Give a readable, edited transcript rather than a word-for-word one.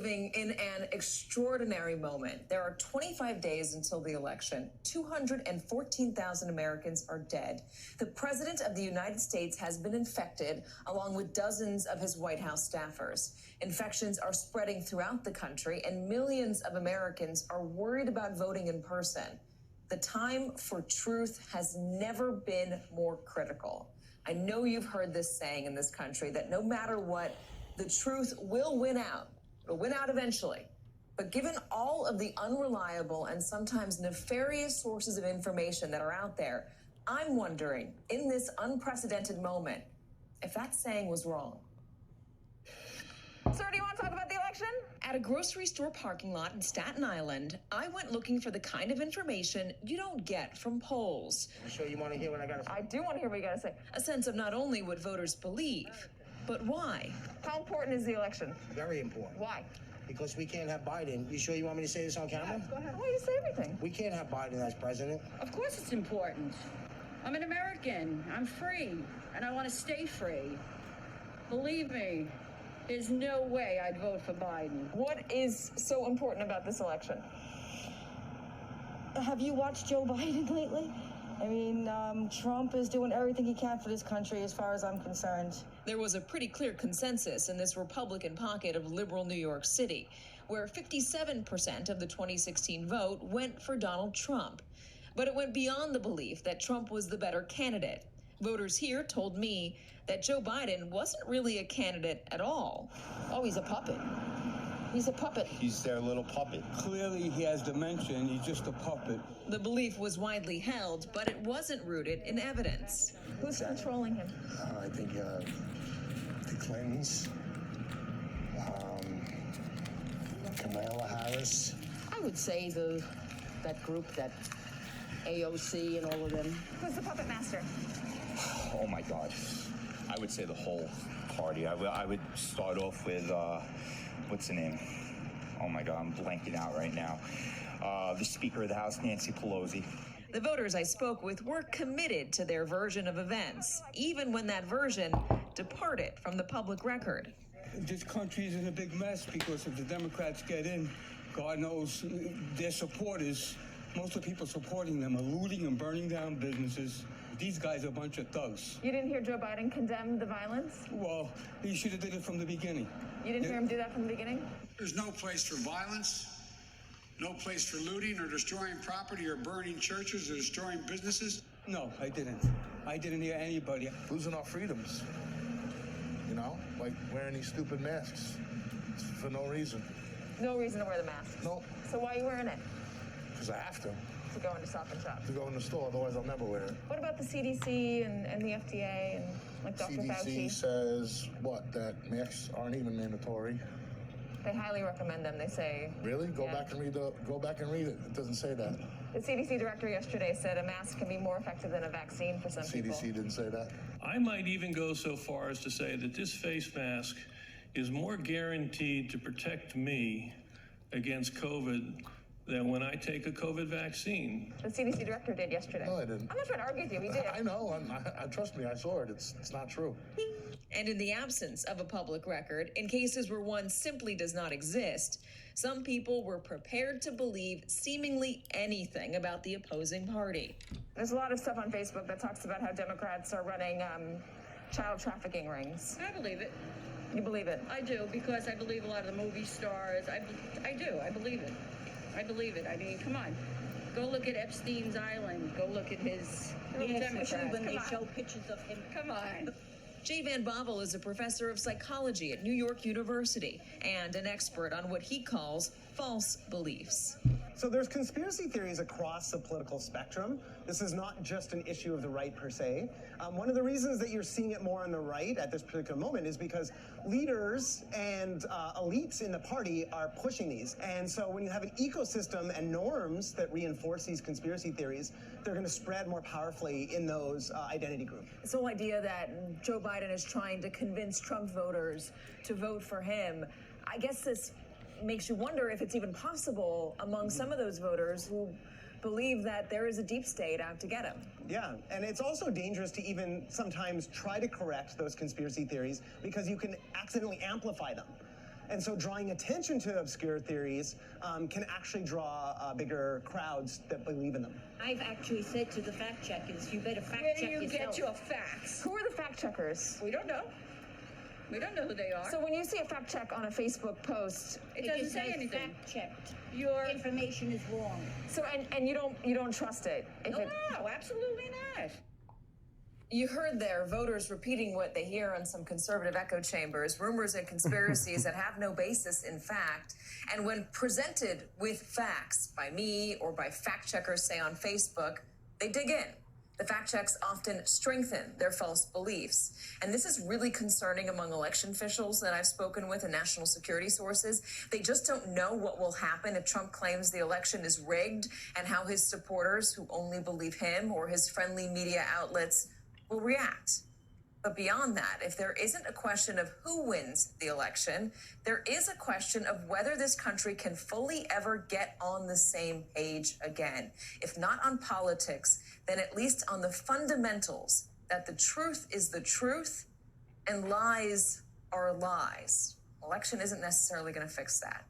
Living in an extraordinary moment. There are 25 days until the election. 214,000 Americans are dead. The President of the United States has been infected, along with dozens of his White House staffers. Infections are spreading throughout the country, and millions of Americans are worried about voting in person. The time for truth has never been more critical. I know you've heard this saying in this country that no matter what, the truth will win out. It'll win out eventually. But given all of the unreliable and sometimes nefarious sources of information that are out there, I'm wondering, in this unprecedented moment, if that saying was wrong. Sir, do you want to talk about the election? At a grocery store parking lot in Staten Island, I went looking for the kind of information you don't get from polls. You sure you want to hear what I got to say? I do want to hear what you got to say. A sense of not only what voters believe, but why. How important is the election? Very important. Why? Because we can't have Biden. You sure you want me to say this on camera? Yes, go ahead. Why do you say everything? We can't have Biden as president. Of course it's important. I'm an American. I'm free, and I want to stay free. Believe me, there's no way I'd vote for Biden. What is so important about this election? Have you watched Joe Biden lately? I mean, Trump is doing everything he can for this country as far as I'm concerned. There was a pretty clear consensus in this Republican pocket of liberal New York City, where 57% of the 2016 vote went for Donald Trump. But it went beyond the belief that Trump was the better candidate. Voters here told me that Joe Biden wasn't really a candidate at all. Oh, he's a puppet. He's a puppet. He's their little puppet. Clearly, he has dementia, and he's just a puppet. The belief was widely held, but it wasn't rooted in evidence. Who's controlling him? I think the Clintons, Kamala Harris. I would say that group, that AOC and all of them. Who's the puppet master? Oh my God. I would say the whole party. I would start off with, what's the name? Oh my God, I'm blanking out right now. The Speaker of the House, Nancy Pelosi. The voters I spoke with were committed to their version of events, even when that version departed from the public record. This country is in a big mess because if the Democrats get in, God knows their supporters, most of the people supporting them are looting and burning down businesses. These guys are a bunch of thugs. You didn't hear Joe Biden condemn the violence? Well, he should have did it from the beginning. You didn't hear him do that from the beginning? There's no place for violence, no place for looting or destroying property or burning churches or destroying businesses. No, I didn't. I didn't hear anybody. Losing our freedoms. You know, like wearing these stupid masks for no reason. No reason to wear the mask? No. So why are you wearing it? Because I have to. To go into Stop and Shop? To go in the store, otherwise I'll never wear it. What about the CDC and the FDA and like Dr. Fauci? CDC says, what, that masks aren't even mandatory. They highly recommend them, they say. Really? Go back and read it. It doesn't say that. The CDC director yesterday said a mask can be more effective than a vaccine for some people. CDC didn't say that. I might even go so far as to say that this face mask is more guaranteed to protect me against COVID than when I take a COVID vaccine. The CDC director did yesterday. No, I didn't. I'm not trying to argue with you. He did. I know. I trust me. I saw it. It's not true. And in the absence of a public record, in cases where one simply does not exist, some people were prepared to believe seemingly anything about the opposing party. There's a lot of stuff on Facebook that talks about how Democrats are running child trafficking rings. I believe it. You believe it? I do, because I believe a lot of the movie stars. I do. I believe it. I believe it. I mean, come on. Go look at Epstein's Island. Go look at his... Especially when they show pictures of him. Come on. Jay Van Bavel is a professor of psychology at New York University and an expert on what he calls false beliefs. So there's conspiracy theories across the political spectrum. This is not just an issue of the right per se. One of the reasons that you're seeing it more on the right at this particular moment is because leaders and elites in the party are pushing these. And so when you have an ecosystem and norms that reinforce these conspiracy theories, they're going to spread more powerfully in those identity groups. This whole idea that Joe Biden is trying to convince Trump voters to vote for him, I guess this makes you wonder if it's even possible among some of those voters who believe that there is a deep state out to get him. Yeah, and it's also dangerous to even sometimes try to correct those conspiracy theories because you can accidentally amplify them. And so drawing attention to obscure theories can actually draw bigger crowds that believe in them. I've actually said to the fact checkers, you better fact Where check do you yourself. get your facts? Who are the fact checkers? We don't know. We don't know who they are. So when you see a fact check on a Facebook post, it doesn't just say says anything. fact checked. Your Information is wrong. so and you don't trust it. If it No, absolutely not. You heard there voters repeating what they hear on some conservative echo chambers, rumors and conspiracies that have no basis in fact. And when presented with facts by me or by fact checkers, say on Facebook, they dig in. The fact checks often strengthen their false beliefs. And this is really concerning among election officials that I've spoken with and national security sources. They just don't know what will happen if Trump claims the election is rigged and how his supporters who only believe him or his friendly media outlets will react. But beyond that, if there isn't a question of who wins the election, there is a question of whether this country can fully ever get on the same page again. If not on politics, then at least on the fundamentals that the truth is the truth and lies are lies. Election isn't necessarily going to fix that.